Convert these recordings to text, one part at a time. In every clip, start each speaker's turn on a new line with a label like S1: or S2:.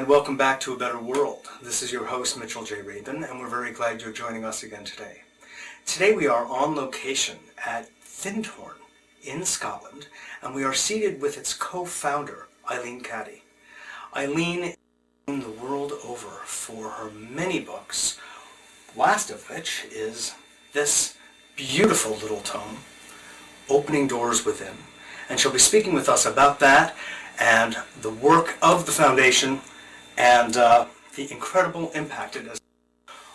S1: and welcome back to A Better World. This is your host, Mitchell Rabin, and we're very glad you're joining us again today. Today we are on location at Findhorn in Scotland, and we are seated with its co-founder, Eileen Caddy. Eileen is known the world over for her many books, last of which is this beautiful little tome, Opening Doors Within. And she'll be speaking with us about that and the work of the foundation and the incredible impact it has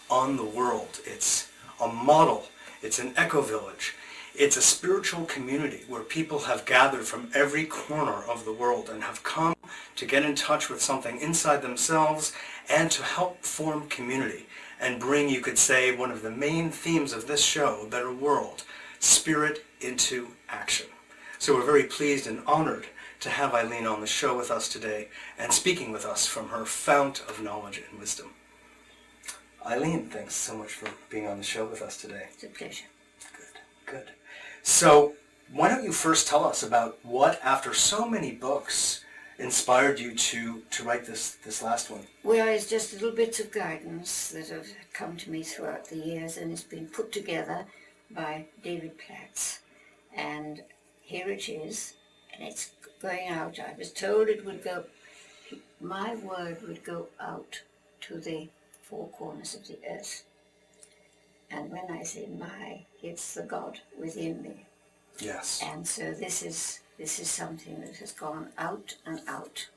S1: on the world. It's a model. It's an eco-village. It's a spiritual community where people have gathered from every corner of the world and have come to get in touch with something inside themselves and to help form community and bring, you could say, one of the main themes of this show, A Better World, spirit into action. So we're very pleased and honored to have Eileen on the show with us today and speaking with us from her fount of knowledge and wisdom. Eileen, thanks so much for being on the show with us today.
S2: It's a pleasure.
S1: Good. So why don't you first tell us about what, after so many books, inspired you to write this last one?
S2: Well, it's just little bits of guidance that have come to me throughout the years, and it's been put together by David Platts. And here it is, and it's going out. I was told it would go, my word would go out to the four corners of the earth. And when I say my, it's the God within me.
S1: Yes.
S2: And so this is something that has gone out and out.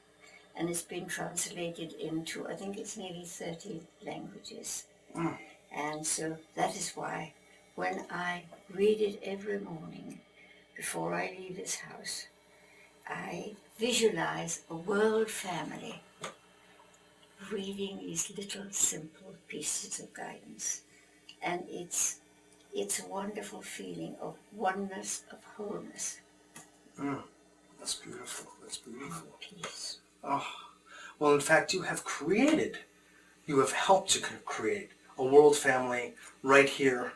S2: And it's been translated into, I think it's nearly 30 languages.
S1: Mm.
S2: And so that is why when I read it every morning before I leave this house, I visualize a world family reading these little simple pieces of guidance. And it's a wonderful feeling of oneness, of wholeness.
S1: That's beautiful. That's beautiful.
S2: Peace.
S1: Oh, well, in fact, you have helped to create a world family right here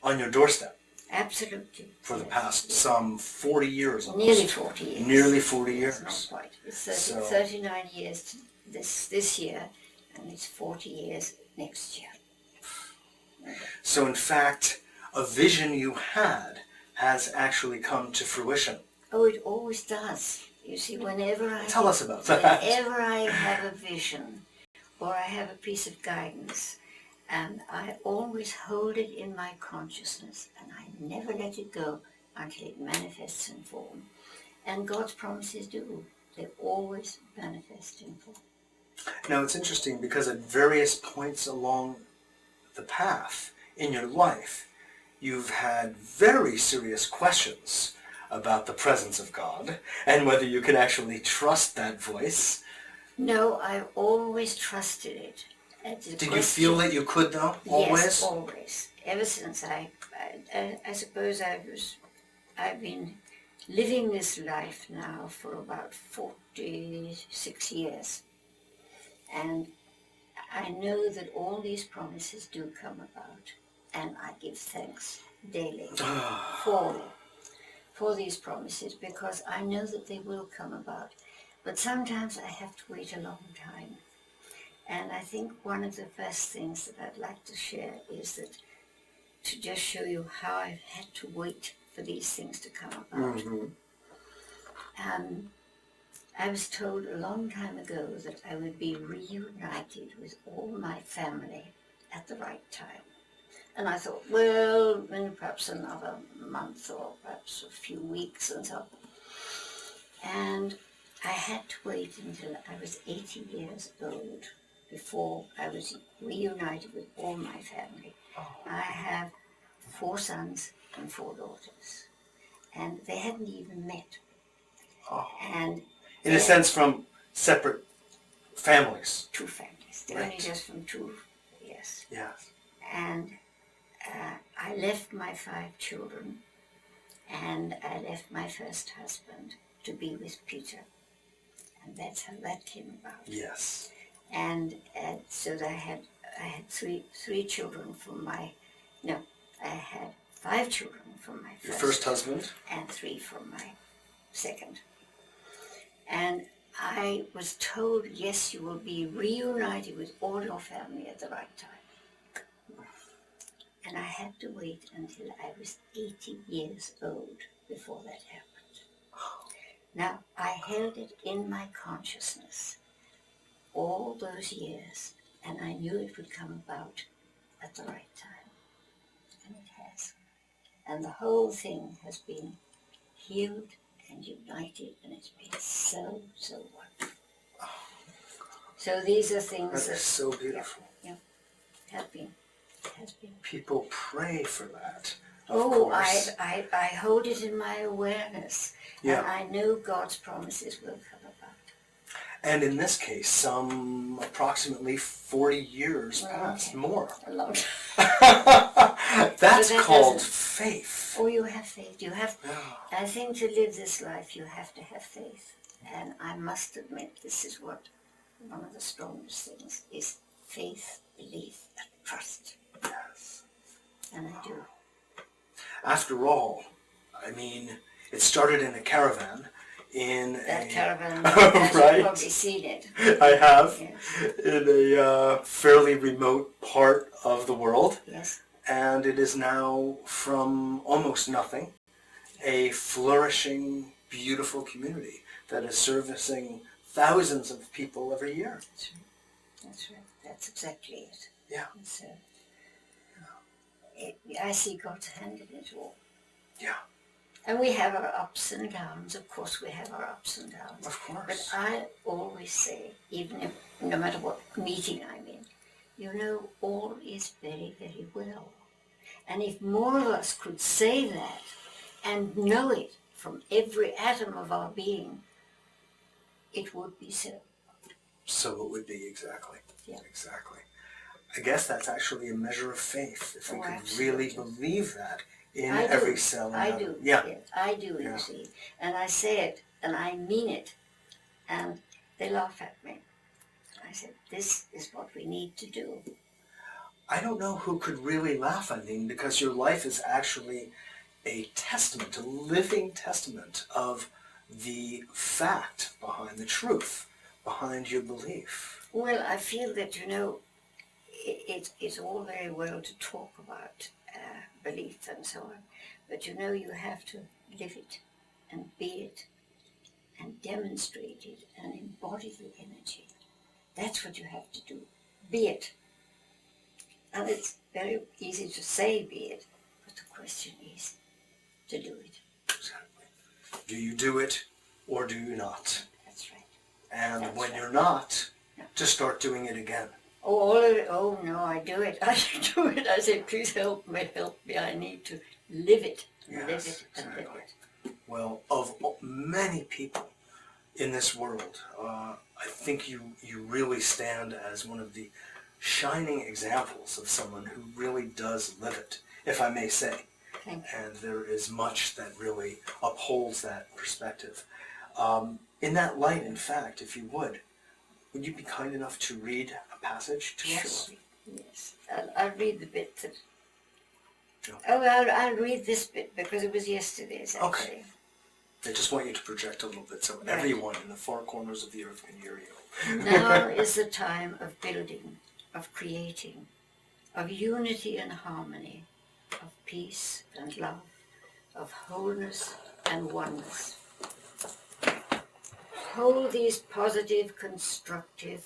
S1: on your doorstep.
S2: Absolutely.
S1: For the past some 40 years. Almost.
S2: Nearly 40 years.
S1: Nearly 40 years.
S2: It's not quite. It's 39 years this year, and it's 40 years next year.
S1: So in fact, a vision you had has actually come to fruition.
S2: Oh, it always does. You see, whenever I
S1: Tell us about that.
S2: Whenever I have a vision or I have a piece of guidance, and I always hold it in my consciousness, and I never let it go until it manifests in form. And God's promises do. They always manifest in form.
S1: Now it's interesting because at various points along the path in your life, you've had very serious questions about the presence of God and whether you can actually trust that voice.
S2: No, I've always trusted it.
S1: Did you feel that you could though? Always?
S2: Yes, always. Ever since I suppose I've been living this life now for about 46 years. And I know that all these promises do come about, and I give thanks daily for these promises, because I know that they will come about. But sometimes I have to wait a long time. And I think one of the best things that I'd like to share is that to just show you how I've had to wait for these things to come about.
S1: Mm-hmm.
S2: I was told a long time ago that I would be reunited with all my family at the right time. And I thought, well, perhaps another month or perhaps a few weeks and so. And I had to wait until I was 80 years old before I was reunited with all my family. I have 4 sons and 4 daughters, and they hadn't even met. And
S1: in a sense, from separate families.
S2: 2 families. They're
S1: Right.
S2: only just from 2, yes.
S1: Yes.
S2: And I left my 5 children, and I left my first husband to be with Peter. And that's how that came about.
S1: Yes.
S2: And so I had three children from my, no, I had 5 children from my
S1: Your first husband?
S2: and 3 from my second. And I was told, yes, you will be reunited with all your family at the right time. And I had to wait until I was 80 years old before that happened. Now, I held it in my consciousness all those years, and I knew it would come about at the right time. And it has. And the whole thing has been healed and united, and it's been so, so wonderful. So these are things
S1: That is so beautiful.
S2: Yeah, have been. Has been.
S1: People pray for that.
S2: Oh, I hold it in my awareness.
S1: Yeah.
S2: And I know God's promises will come about.
S1: And in this case, some approximately 40 years past, more.
S2: A lot.
S1: That's
S2: that
S1: called
S2: doesn't-
S1: faith.
S2: Oh, you have faith. You have.
S1: Yeah.
S2: I think to live this life, you have to have faith. And I must admit, this is what one of the strongest things is: faith, belief, and trust.
S1: Yes.
S2: And I do.
S1: After all, I mean, it started in a caravan in
S2: That
S1: a...
S2: caravan,
S1: Right.
S2: you've probably seen it.
S1: I have.
S2: Yes.
S1: In a fairly remote part of the world.
S2: Yes.
S1: And it is now, from almost nothing, a flourishing, beautiful community that is servicing thousands of people every year.
S2: That's right. That's right. That's exactly it.
S1: Yeah.
S2: So, I see God's hand in it all.
S1: Yeah,
S2: And we have our ups and downs. Of course, we have our ups and downs.
S1: of
S2: But
S1: course.
S2: I always say, even if, no matter what meeting I'm in, you know, all is very, very well. And if more of us could say that and know it from every atom of our being, it would be so.
S1: So it would be, exactly.
S2: Yeah.
S1: Exactly. I guess that's actually a measure of faith, if we
S2: Oh,
S1: could really
S2: absolutely.
S1: believe that in
S2: I do.
S1: every cell.
S2: I do.
S1: Yeah.
S2: Yes, I do,
S1: Yeah.
S2: you see. And I say it, and I mean it. And they laugh at me. I said, this is what we need to do.
S1: I don't know who could really laugh, Eileen, because your life is actually a testament, a living testament of the fact behind the truth, behind your belief.
S2: Well, I feel that, you know, it's all very well to talk about belief and so on, but you know, you have to live it and be it and demonstrate it and embody the energy. That's what you have to do. Be it. And it's very easy to say be it, but the question is to do it.
S1: Exactly. Do you do it or do you not?
S2: That's right.
S1: And
S2: That's
S1: when
S2: right.
S1: you're not,
S2: Yeah.
S1: to start doing it again.
S2: Oh, all of it. Oh, no, I do it. I do it. I say, please help me. I need to live it. Live
S1: Yes,
S2: it and live
S1: exactly.
S2: it.
S1: Well, of many people in this world, I think you really stand as one of the shining examples of someone who really does live it, if I may say.
S2: Thank you.
S1: And there is much that really upholds that perspective. In that light, in fact, if you would you be kind enough to read a passage to us?
S2: Surely. Yes. I'll read the bit that...
S1: Okay.
S2: Oh, I'll read this bit because it was yesterday's, actually.
S1: Okay. I just want you to project a little bit so
S2: Right.
S1: everyone in the four corners of the earth can hear you.
S2: Now is the time of building, of creating, of unity and harmony, of peace and love, of wholeness and oneness. Hold these positive, constructive,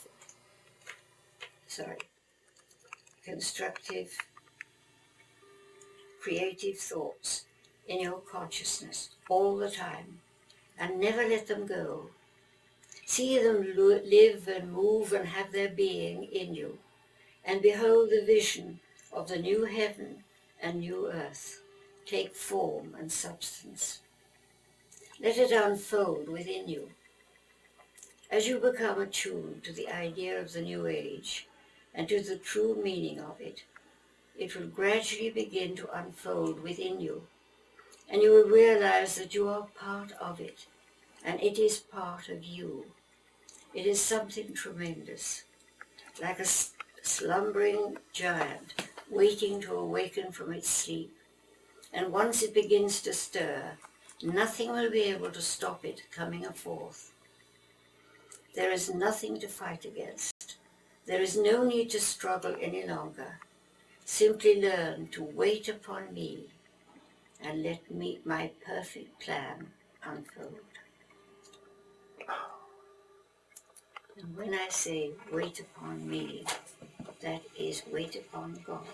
S2: creative thoughts in your consciousness all the time, and never let them go. See them live and move and have their being in you, and behold the vision of the new heaven and new earth take form and substance. Let it unfold within you. As you become attuned to the idea of the new age and to the true meaning of it, it will gradually begin to unfold within you, and you will realize that you are part of it, and it is part of you. It is something tremendous, like a slumbering giant waiting to awaken from its sleep. And once it begins to stir, nothing will be able to stop it coming forth. There is nothing to fight against. There is no need to struggle any longer. Simply learn to wait upon me and let me, my perfect plan unfold. And when I say wait upon me, that is wait upon God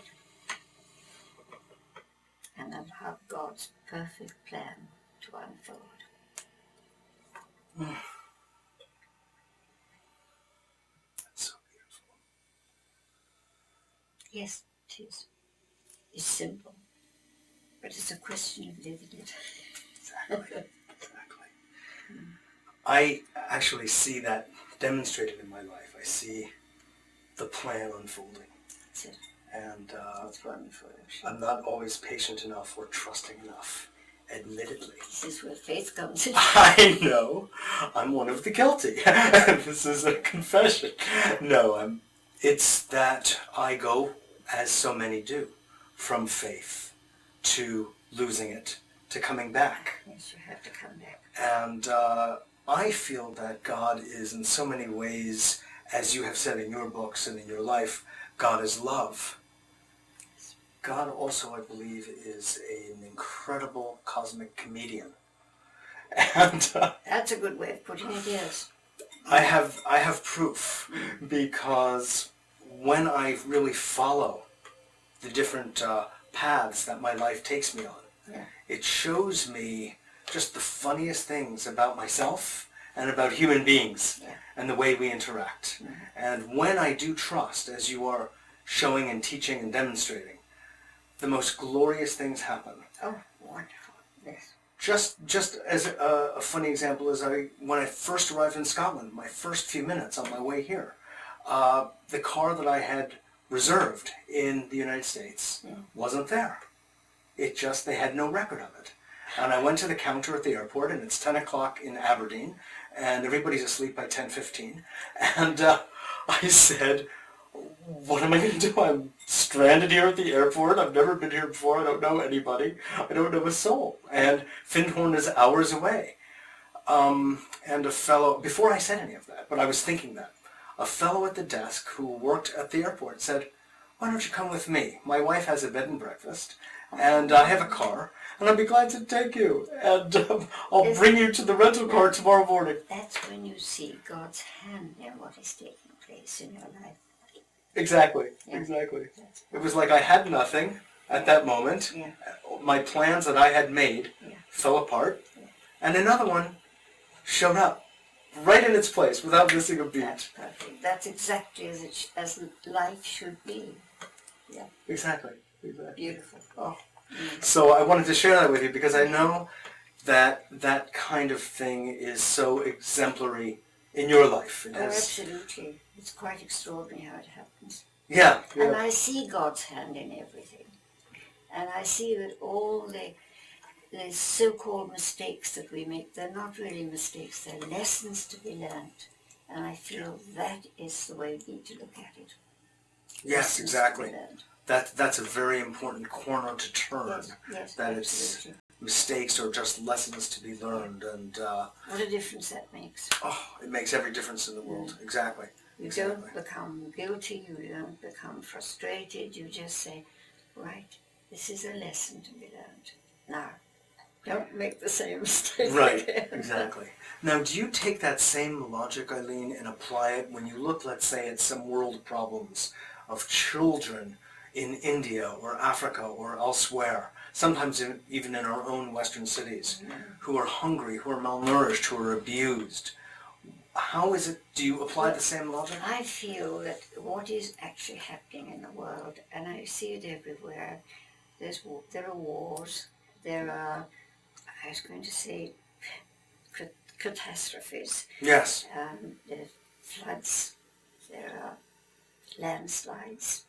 S2: and allow God's perfect plan to unfold.
S1: So beautiful.
S2: Yes, it is. It's simple, but it's a question of living it.
S1: Exactly. I actually see that demonstrated in my life. I see the plan unfolding.
S2: That's it.
S1: And
S2: That's wonderful, actually.
S1: I'm not always patient enough or trusting enough, admittedly.
S2: This is where faith comes in.
S1: I know. I'm one of the guilty. This is a confession. No, it's that I go, as so many do, from faith to losing it, to coming back.
S2: Yes, you have to come back.
S1: And I feel that God is in so many ways, as you have said in your books and in your life, God is love. God also, I believe, is an incredible cosmic comedian. And
S2: That's a good way of putting it, yes.
S1: I have proof, because when I really follow the different paths that my life takes me on, it shows me just the funniest things about myself and about human beings and the way we interact. And when I do trust, as you are showing and teaching and demonstrating, the most glorious things happen.
S2: Oh, wonderful. Yes.
S1: Just as a funny example is when I first arrived in Scotland, my first few minutes on my way here, the car that I had reserved in the United States wasn't there. They had no record of it. And I went to the counter at the airport, and it's 10 o'clock in Aberdeen, and everybody's asleep by 10:15. And I said, what am I going to do? I'm stranded here at the airport. I've never been here before. I don't know anybody. I don't know a soul. And Findhorn is hours away. And a fellow, before I said any of that, but I was thinking that, a fellow at the desk who worked at the airport said, why don't you come with me? My wife has a bed and breakfast, and I have a car, and I'll be glad to take you. And I'll bring you to the rental car tomorrow morning.
S2: That's when you see God's hand in what is taking place in your life.
S1: Exactly. It was like I had nothing at that moment.
S2: Yeah.
S1: My plans that I had made fell apart, and another one showed up right in its place without missing a beat.
S2: That's perfect. That's exactly as life should be. Yeah.
S1: Exactly.
S2: Beautiful.
S1: Oh. So I wanted to share that with you because I know that that kind of thing is so exemplary in your life.
S2: Absolutely. It's quite extraordinary how it happens.
S1: Yeah.
S2: And I see God's hand in everything. And I see that all the so-called mistakes that we make, they're not really mistakes, they're lessons to be learned. And I feel that is the way we need to look at it.
S1: Yes, exactly. That's a very important corner to turn.
S2: Yes,
S1: that
S2: absolutely.
S1: It's mistakes or just lessons to be learned, and
S2: what a difference that makes.
S1: Oh, it makes every difference in the world. Exactly.
S2: You don't become guilty, you don't become frustrated, you just say, right, this is a lesson to be learned. Now, don't make the same mistake again.
S1: Exactly. Now, do you take that same logic, Eileen, and apply it when you look, let's say, at some world problems of children in India or Africa or elsewhere, sometimes even in our own Western cities, who are hungry, who are malnourished, who are abused? How is it, do you apply the same logic?
S2: I feel that what is actually happening in the world, and I see it everywhere, there are wars, there are, I was going to say, catastrophes.
S1: Yes.
S2: There are floods, there are landslides,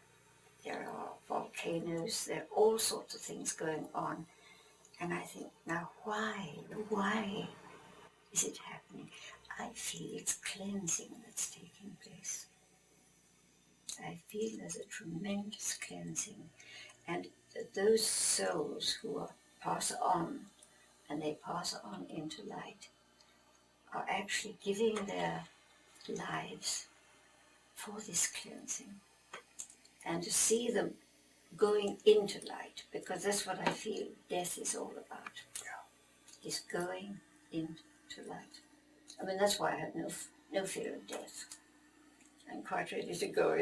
S2: there are volcanoes, there are all sorts of things going on. And I think, now why is it happening? I feel it's cleansing that's taking place. I feel there's a tremendous cleansing. And those souls who pass on, and they pass on into light, are actually giving their lives for this cleansing, and to see them going into light, because that's what I feel death is all about. Yeah. Is going into light. I mean, that's why I have no fear of death. I'm quite ready to go